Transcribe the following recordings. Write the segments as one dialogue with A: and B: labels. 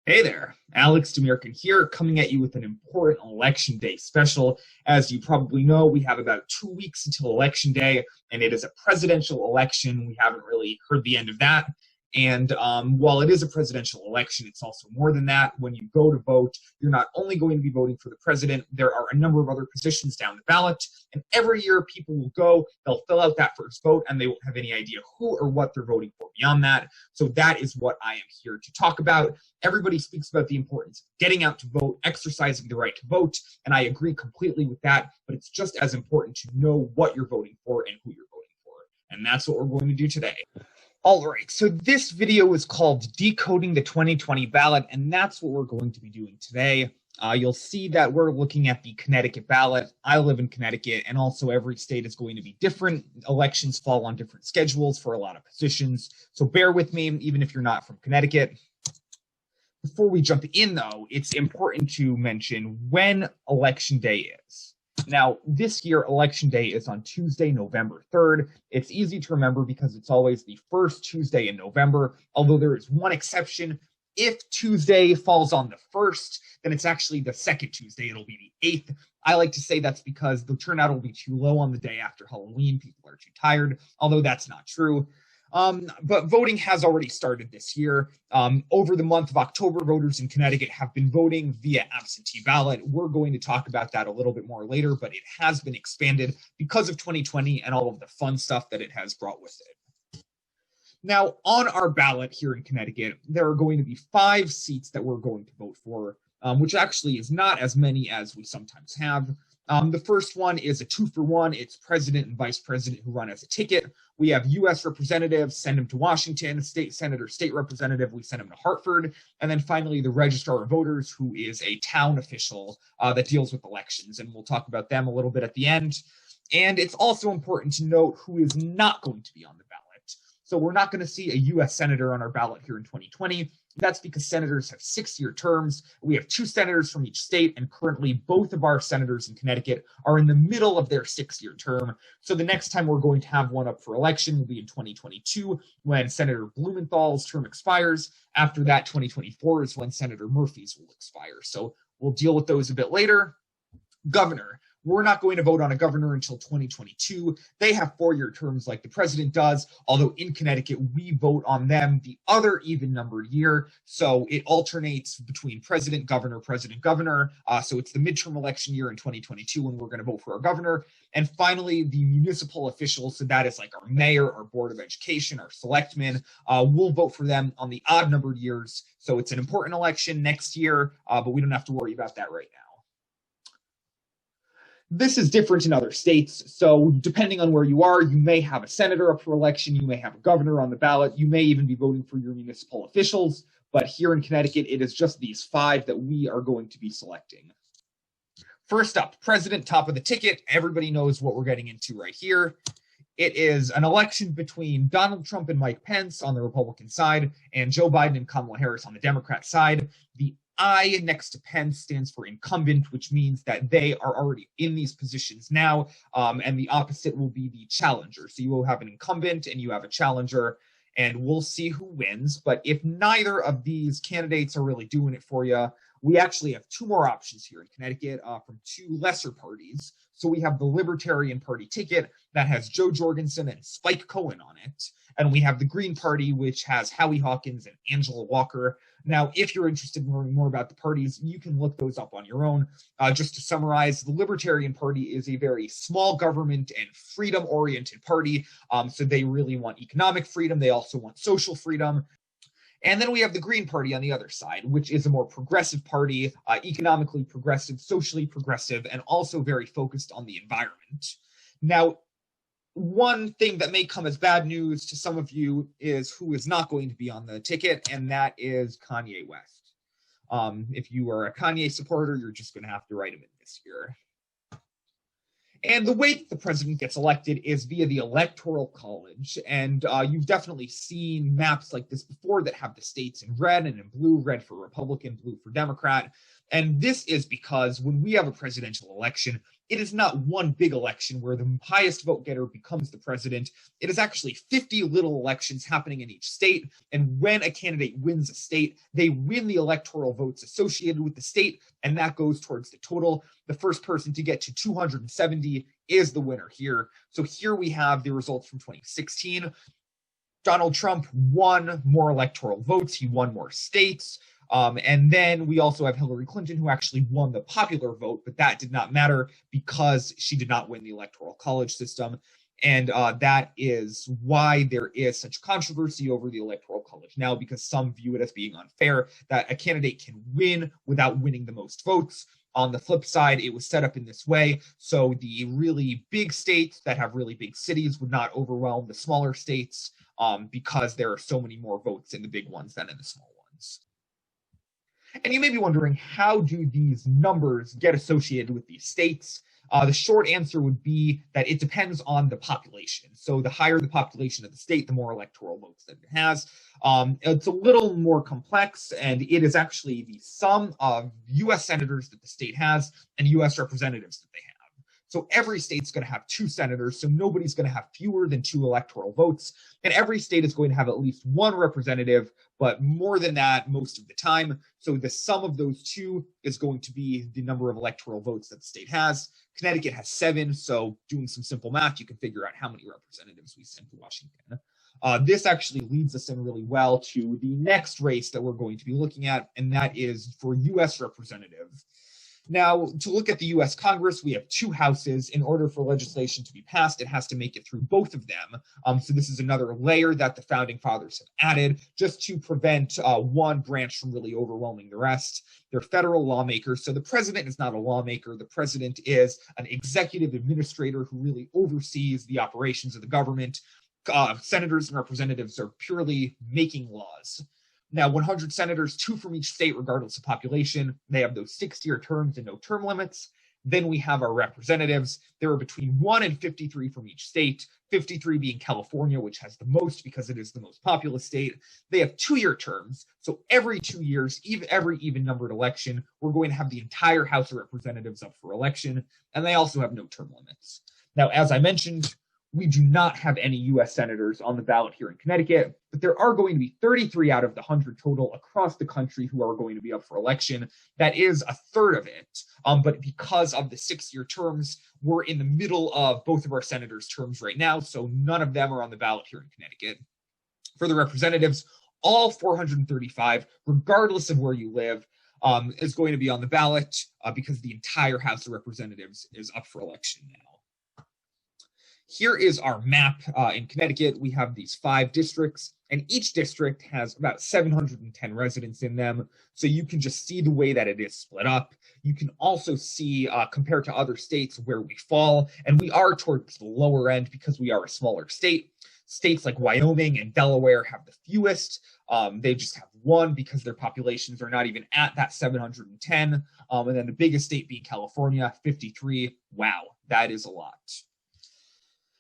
A: Hey there, Alex Demirkin here, coming at you with an important Election Day special. As you probably know, we have about 2 weeks until Election Day, and it is a presidential election. We haven't really heard the end of that. And while it is a presidential election, it's also more than that. When you go to vote, you're not only going to be voting for the president, there are a number of other positions down the ballot. And every year, people will go, they'll fill out that first vote, and they won't have any idea who or what they're voting for beyond that. So that is what I am here to talk about. Everybody speaks about the importance of getting out to vote, exercising the right to vote, and I agree completely with that, but it's just as important to know what you're voting for and who you're voting for. And that's what we're going to do today. All right, so this video is called Decoding the 2020 Ballot, and that's what we're going to be doing today. You'll see that we're looking at the Connecticut ballot. I live in Connecticut, and also every state is going to be different. Elections fall on different schedules for a lot of positions, so bear with me, even if you're not from Connecticut. Before we jump in, though, it's important to mention when Election Day is. Now, this year, Election Day is on Tuesday, November 3rd. It's easy to remember because it's always the first Tuesday in November, although there is one exception. If Tuesday falls on the 1st, then it's actually the second Tuesday. It'll be the 8th. I like to say that's because the turnout will be too low on the day after Halloween. People are too tired, although that's not true. But voting has already started this year. Over the month of October, voters in Connecticut have been voting via absentee ballot. We're going to talk about that a little bit more later, but it has been expanded because of 2020 and all of the fun stuff that it has brought with it. Now, on our ballot here in Connecticut, there are going to be 5 seats that we're going to vote for, which actually is not as many as we sometimes have. The first one is a 2-for-1. It's president and vice president who run as a ticket. We have U.S. representatives, send them to Washington, state senator, state representative, we send them to Hartford. And then finally, the Registrar of Voters, who is a town official that deals with elections. And we'll talk about them a little bit at the end. And it's also important to note who is not going to be on the ballot. So we're not going to see a U.S. senator on our ballot here in 2020. That's because senators have 6-year terms. We have 2 senators from each state, and currently both of our senators in Connecticut are in the middle of their 6-year term. So the next time we're going to have one up for election will be in 2022 when Senator Blumenthal's term expires. After that, 2024 is when Senator Murphy's will expire. So we'll deal with those a bit later. Governor. We're not going to vote on a governor until 2022. They have 4-year terms like the president does, although in Connecticut, we vote on them the other even-numbered year. So it alternates between president, governor, president, governor. So it's the midterm election year in 2022 when we're going to vote for our governor. And finally, the municipal officials, so that is like our mayor, our board of education, our selectmen, we'll vote for them on the odd-numbered years. So it's an important election next year, but we don't have to worry about that right now. This is different in other states, so depending on where you are, you may have a senator up for election, you may have a governor on the ballot, you may even be voting for your municipal officials, but here in Connecticut, it is just these 5 that we are going to be selecting. First up, president, top of the ticket. Everybody knows what we're getting into right here. It is an election between Donald Trump and Mike Pence on the Republican side, and Joe Biden and Kamala Harris on the Democrat side. The I next to Pence stands for incumbent, which means that they are already in these positions now, and the opposite will be the challenger. So you will have an incumbent and you have a challenger, and we'll see who wins. But if neither of these candidates are really doing it for you, we actually have 2 more options here in Connecticut from 2 lesser parties. So we have the Libertarian Party ticket that has Joe Jorgensen and Spike Cohen on it. And we have the Green Party, which has Howie Hawkins and Angela Walker. Now, if you're interested in learning more about the parties, you can look those up on your own. Just to summarize, the Libertarian Party is a very small government and freedom-oriented party. So they really want economic freedom. They also want social freedom. And then we have the Green Party on the other side, which is a more progressive party, economically progressive, socially progressive, and also very focused on the environment. Now, one thing that may come as bad news to some of you is who is not going to be on the ticket, and that is Kanye West. If you are a Kanye supporter, you're just going to have to write him in this year. And the way that the president gets elected is via the Electoral College. And you've definitely seen maps like this before that have the states in red and in blue, red for Republican, blue for Democrat. And this is because when we have a presidential election, it is not one big election where the highest vote getter becomes the president. It is actually 50 little elections happening in each state. And when a candidate wins a state, they win the electoral votes associated with the state, and that goes towards the total. The first person to get to 270 is the winner here. So here we have the results from 2016. Donald Trump won more electoral votes. He won more states. And then we also have Hillary Clinton, who actually won the popular vote, but that did not matter because she did not win the electoral college system. And that is why there is such controversy over the electoral college now, because some view it as being unfair, that a candidate can win without winning the most votes. On the flip side, it was set up in this way, so the really big states that have really big cities would not overwhelm the smaller states because there are so many more votes in the big ones than in the small ones. And you may be wondering, how do these numbers get associated with these states? The short answer would be that it depends on the population. So the higher the population of the state, the more electoral votes that it has. It's a little more complex, and it is actually the sum of U.S. senators that the state has and U.S. representatives that they have. So every state's going to have 2 senators, so nobody's going to have fewer than 2 electoral votes. And every state is going to have at least 1 representative, but more than that most of the time. So the sum of those 2 is going to be the number of electoral votes that the state has. Connecticut has 7, so doing some simple math, you can figure out how many representatives we send to Washington. This actually leads us in really well to the next race that we're going to be looking at, and that is for U.S. representative. Now, to look at the U.S. Congress, we have 2 houses. In order for legislation to be passed, it has to make it through both of them. So this is another layer that the founding fathers have added just to prevent one branch from really overwhelming the rest. They're federal lawmakers, so the president is not a lawmaker. The president is an executive administrator who really oversees the operations of the government. Senators and representatives are purely making laws. Now, 100 senators, 2 from each state, regardless of population. They have those 6-year terms and no term limits. Then we have our representatives. There are between 1 and 53 from each state, 53 being California, which has the most because it is the most populous state. They have 2-year terms. So every 2 years, every even-numbered election, we're going to have the entire House of Representatives up for election. And they also have no term limits. Now, as I mentioned, we do not have any U.S. senators on the ballot here in Connecticut, but there are going to be 33 out of the 100 total across the country who are going to be up for election. That is a third of it. But because of the 6-year terms, we're in the middle of both of our senators' terms right now, so none of them are on the ballot here in Connecticut. For the representatives, all 435, regardless of where you live, is going to be on the ballot because the entire House of Representatives is up for election now. Here is our map in Connecticut. We have these 5 districts, and each district has about 710 residents in them. So you can just see the way that it is split up. You can also see, compared to other states, where we fall. And we are towards the lower end because we are a smaller state. States like Wyoming and Delaware have the fewest. They just have 1 because their populations are not even at that 710. And then the biggest state being California, 53. Wow, that is a lot.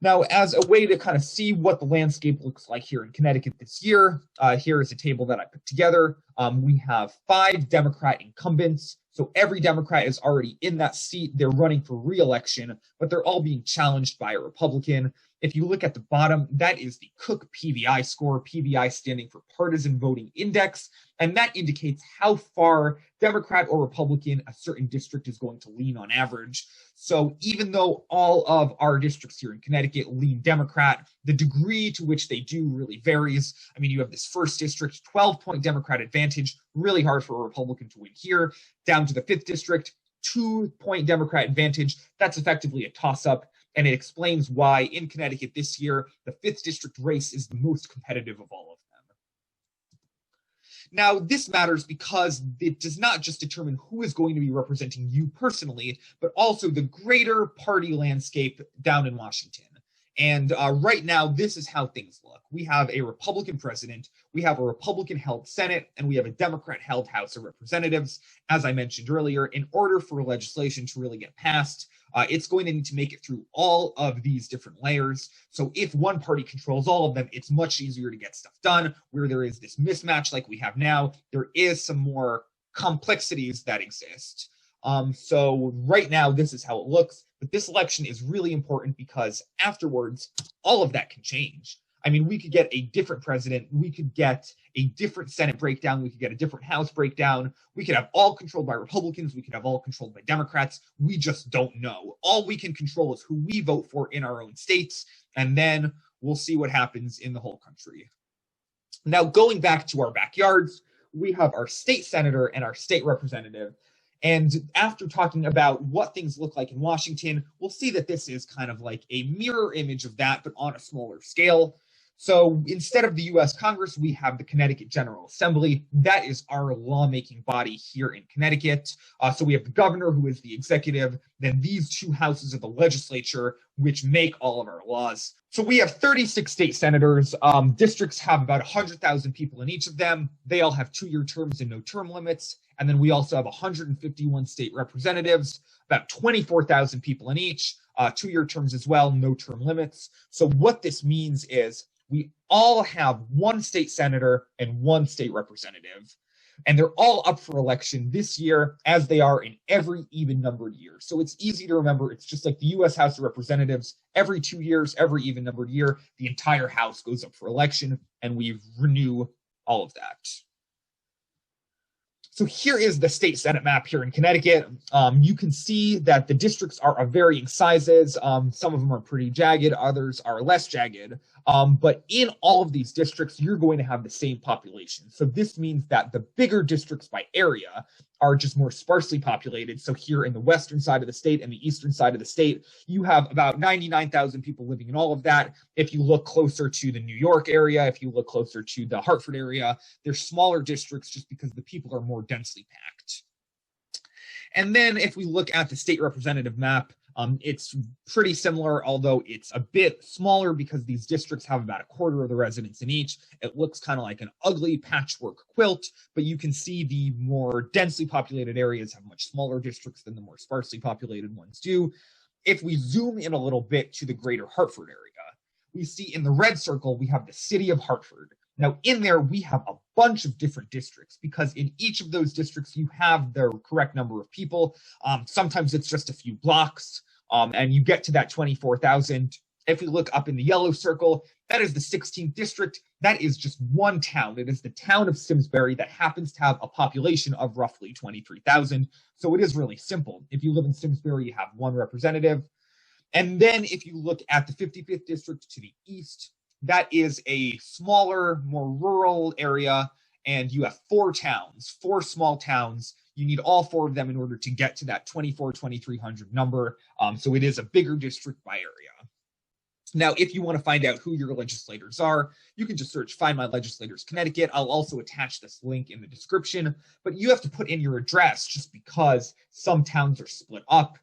A: Now, as a way to kind of see what the landscape looks like here in Connecticut this year, here is a table that I put together. We have 5 Democrat incumbents. So every Democrat is already in that seat. They're running for re-election, but they're all being challenged by a Republican. If you look at the bottom, that is the Cook PVI score, PVI standing for Partisan Voting Index, and that indicates how far Democrat or Republican a certain district is going to lean on average. So even though all of our districts here in Connecticut lean Democrat, the degree to which they do really varies. I mean, you have this first district, 12-point Democrat advantage, really hard for a Republican to win here, down to the 5th district, 2-point Democrat advantage. That's effectively a toss-up. And it explains why in Connecticut this year, the 5th district race is the most competitive of all of them. Now, this matters because it does not just determine who is going to be representing you personally, but also the greater party landscape down in Washington. And right now, this is how things look. We have a Republican president, we have a Republican-held Senate, and we have a Democrat-held House of Representatives. As I mentioned earlier, in order for legislation to really get passed, it's going to need to make it through all of these different layers. So if one party controls all of them, it's much easier to get stuff done. Where there is this mismatch like we have now, there is some more complexities that exist. So right now, this is how it looks. But this election is really important because afterwards, all of that can change. I mean, we could get a different president. We could get a different Senate breakdown. We could get a different House breakdown. We could have all controlled by Republicans. We could have all controlled by Democrats. We just don't know. All we can control is who we vote for in our own states, and then we'll see what happens in the whole country. Now, going back to our backyards, we have our state senator and our state representative. And after talking about what things look like in Washington, we'll see that this is kind of like a mirror image of that, but on a smaller scale. So instead of the US Congress, we have the Connecticut General Assembly. That is our lawmaking body here in Connecticut. So we have the governor, who is the executive, then these two houses of the legislature, which make all of our laws. So we have 36 state senators. Districts have about 100,000 people in each of them. They all have 2-year terms and no term limits. And then we also have 151 state representatives, about 24,000 people in each, 2-year terms as well, no term limits. So what this means is we all have one state senator and one state representative, and they're all up for election this year as they are in every even-numbered year. So it's easy to remember. It's just like the U.S. House of Representatives. Every 2 years, every even-numbered year, the entire House goes up for election, and we renew all of that. So here is the state Senate map here in Connecticut. You can see that the districts are of varying sizes. Some of them are pretty jagged, others are less jagged. But in all of these districts, you're going to have the same population. So this means that the bigger districts by area are just more sparsely populated. So here in the western side of the state and the eastern side of the state, you have about 99,000 people living in all of that. If you look closer to the New York area, if you look closer to the Hartford area, they're smaller districts just because the people are more densely packed. And then if we look at the state representative map, it's pretty similar, although it's a bit smaller because these districts have about a quarter of the residents in each. It looks kind of like an ugly patchwork quilt, but you can see the more densely populated areas have much smaller districts than the more sparsely populated ones do. If we zoom in a little bit to the greater Hartford area, we see in the red circle, we have the city of Hartford. Now in there, we have a bunch of different districts because in each of those districts, you have the correct number of people. Sometimes it's just a few blocks. And you get to that 24,000. If we look up in the yellow circle, that is the 16th district. That is just one town. It is the town of Simsbury that happens to have a population of roughly 23,000. So it is really simple. If you live in Simsbury, you have one representative. And then if you look at the 55th district to the east, that is a smaller, more rural area. And you have 4 towns, 4 small towns. You need all 4 of them in order to get to that 2,300 number. So it is a bigger district by area. Now, if you want to find out who your legislators are, you can just search Find My Legislators Connecticut. I'll also attach this link in the description, but you have to put in your address just because some towns are split up.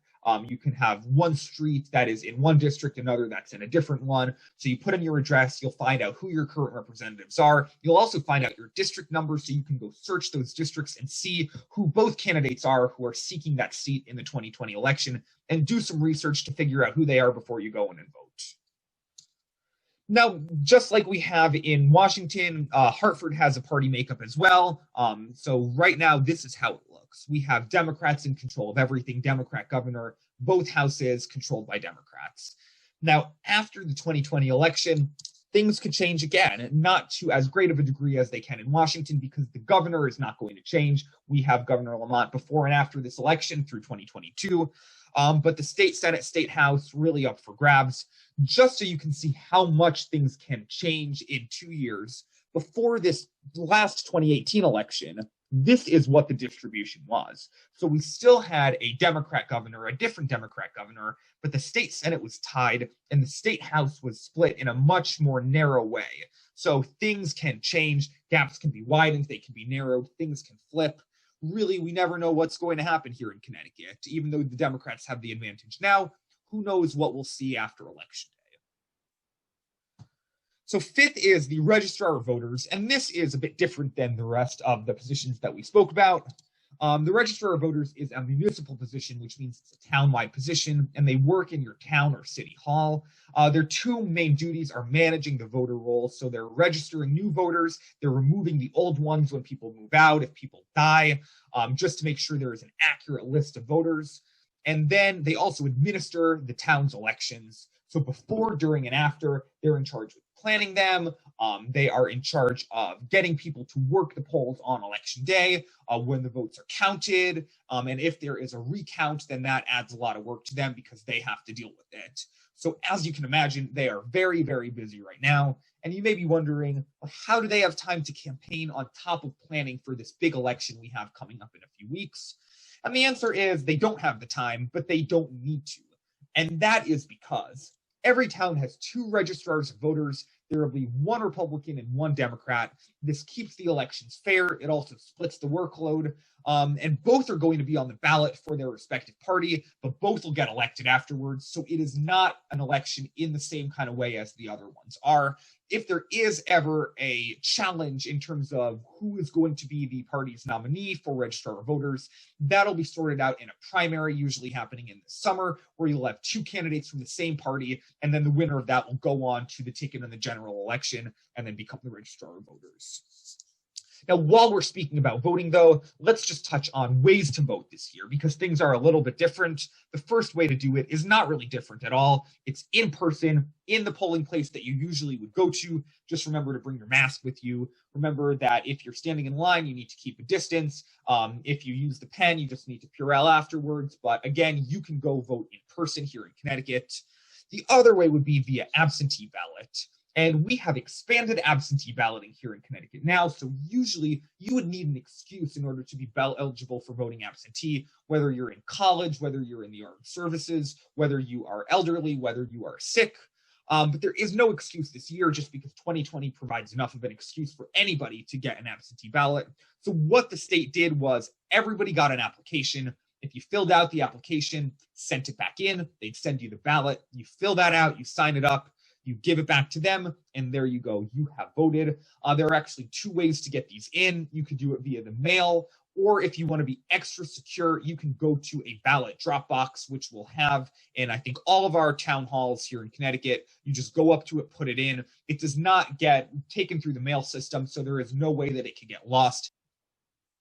A: You can have one street that is in one district, another that's in a different one. So you put in your address, you'll find out who your current representatives are. You'll also find out your district number so you can go search those districts and see who both candidates are who are seeking that seat in the 2020 election and do some research to figure out who they are before you go in and vote. Now, just like we have in Washington, Hartford has a party makeup as well. So right now, this is how it looks. We have Democrats in control of everything, Democrat governor, both houses controlled by Democrats. Now, after the 2020 election, things could change again, not to as great of a degree as they can in Washington because the governor is not going to change. We have Governor Lamont before and after this election through 2022. But the state Senate, state House, really up for grabs, just so you can see how much things can change in 2 years. Before this last 2018 election, this is what the distribution was. So we still had a Democrat governor, a different Democrat governor, but the state Senate was tied and the state House was split in a much more narrow way. So things can change, gaps can be widened, they can be narrowed, things can flip. Really, we never know what's going to happen here in Connecticut. Even though the Democrats have the advantage now, who knows what we'll see after Election Day. So 5th is the Registrar of Voters, and this is a bit different than the rest of the positions that we spoke about. The Registrar of Voters is a municipal position, which means it's a town-wide position, and they work in your town or city hall. Their 2 main duties are managing the voter rolls, so they're registering new voters, they're removing the old ones when people move out, if people die, just to make sure there is an accurate list of voters. And then they also administer the town's elections. So before, during, and after, they're in charge of planning them. They are in charge of getting people to work the polls on election day, when the votes are counted. And if there is a recount, then that adds a lot of work to them because they have to deal with it. So as you can imagine, they are very, very busy right now. And you may be wondering, well, how do they have time to campaign on top of planning for this big election we have coming up in a few weeks? And the answer is they don't have the time, but they don't need to. And that is because every town has 2 registrars of voters. There will be 1 Republican and 1 Democrat. This keeps the elections fair. It also splits the workload. And both are going to be on the ballot for their respective party, but both will get elected afterwards. So it is not an election in the same kind of way as the other ones are. If there is ever a challenge in terms of who is going to be the party's nominee for Registrar of Voters, that'll be sorted out in a primary, usually happening in the summer, where you'll have 2 candidates from the same party, and then the winner of that will go on to the ticket in the general election and then become the Registrar of Voters. Now, while we're speaking about voting, though, let's just touch on ways to vote this year because things are a little bit different. The first way to do it is not really different at all. It's in person, in the polling place that you usually would go to. Just remember to bring your mask with you. Remember that if you're standing in line, you need to keep a distance. If you use the pen, you just need to Purell afterwards. But again, you can go vote in person here in Connecticut. The other way would be via absentee ballot. And we have expanded absentee balloting here in Connecticut now, so usually you would need an excuse in order to be eligible for voting absentee, whether you're in college, whether you're in the armed services, whether you are elderly, whether you are sick. But there is no excuse this year just because 2020 provides enough of an excuse for anybody to get an absentee ballot. So what the state did was everybody got an application. If you filled out the application, sent it back in, they'd send you the ballot. You fill that out, you sign it up, you give it back to them, and there you go. You have voted. There are actually 2 ways to get these in. You could do it via the mail, or if you want to be extra secure, you can go to a ballot drop box, which we'll have in, I think, all of our town halls here in Connecticut. You just go up to it, put it in. It does not get taken through the mail system, so there is no way that it can get lost.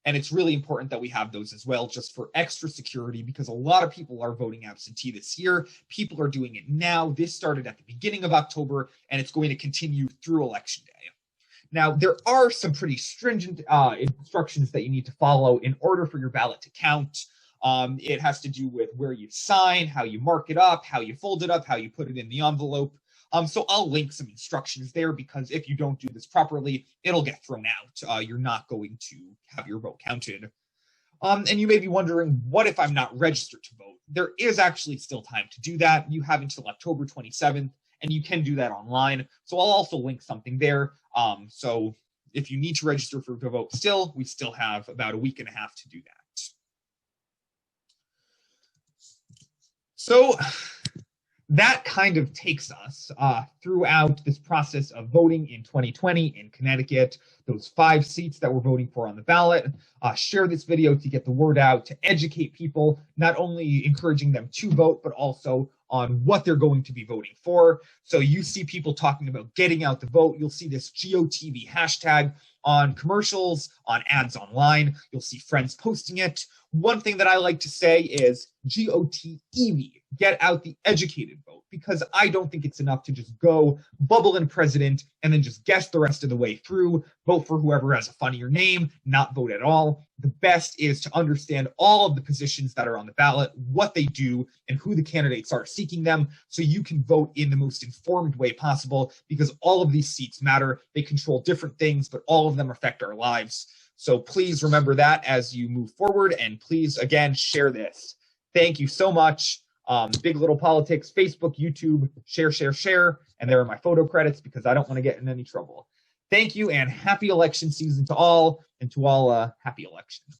A: And it's really important that we have those as well, just for extra security, because a lot of people are voting absentee this year. People are doing it now. This started at the beginning of October, and it's going to continue through Election Day. Now, there are some pretty stringent instructions that you need to follow in order for your ballot to count. It has to do with where you sign, how you mark it up, how you fold it up, how you put it in the envelope. So I'll link some instructions there because if you don't do this properly, it'll get thrown out. You're not going to have your vote counted. And you may be wondering, what if I'm not registered to vote? There is actually still time to do that. You have until October 27th, and you can do that online. So I'll also link something there. So if you need to register to vote still, we still have about a week and a half to do that. So that kind of takes us throughout this process of voting in 2020 in Connecticut, those 5 seats that we're voting for on the ballot. Share this video to get the word out, to educate people, not only encouraging them to vote, but also on what they're going to be voting for. So you see people talking about getting out the vote. You'll see this GOTV hashtag on commercials, on ads online. You'll see friends posting it. One thing that I like to say is GOTEV, get out the educated vote, because I don't think it's enough to just go bubble in president and then just guess the rest of the way through, vote for whoever has a funnier name, not vote at all. The best is to understand all of the positions that are on the ballot, what they do, and who the candidates are seeking them, so you can vote in the most informed way possible, because all of these seats matter. They control different things, but all of them affect our lives. So please remember that as you move forward, and please, again, share this. Thank you so much. Big Little Politics, Facebook, YouTube, share, and there are my photo credits because I don't want to get in any trouble. Thank you, and happy election season to all, and to all, happy election.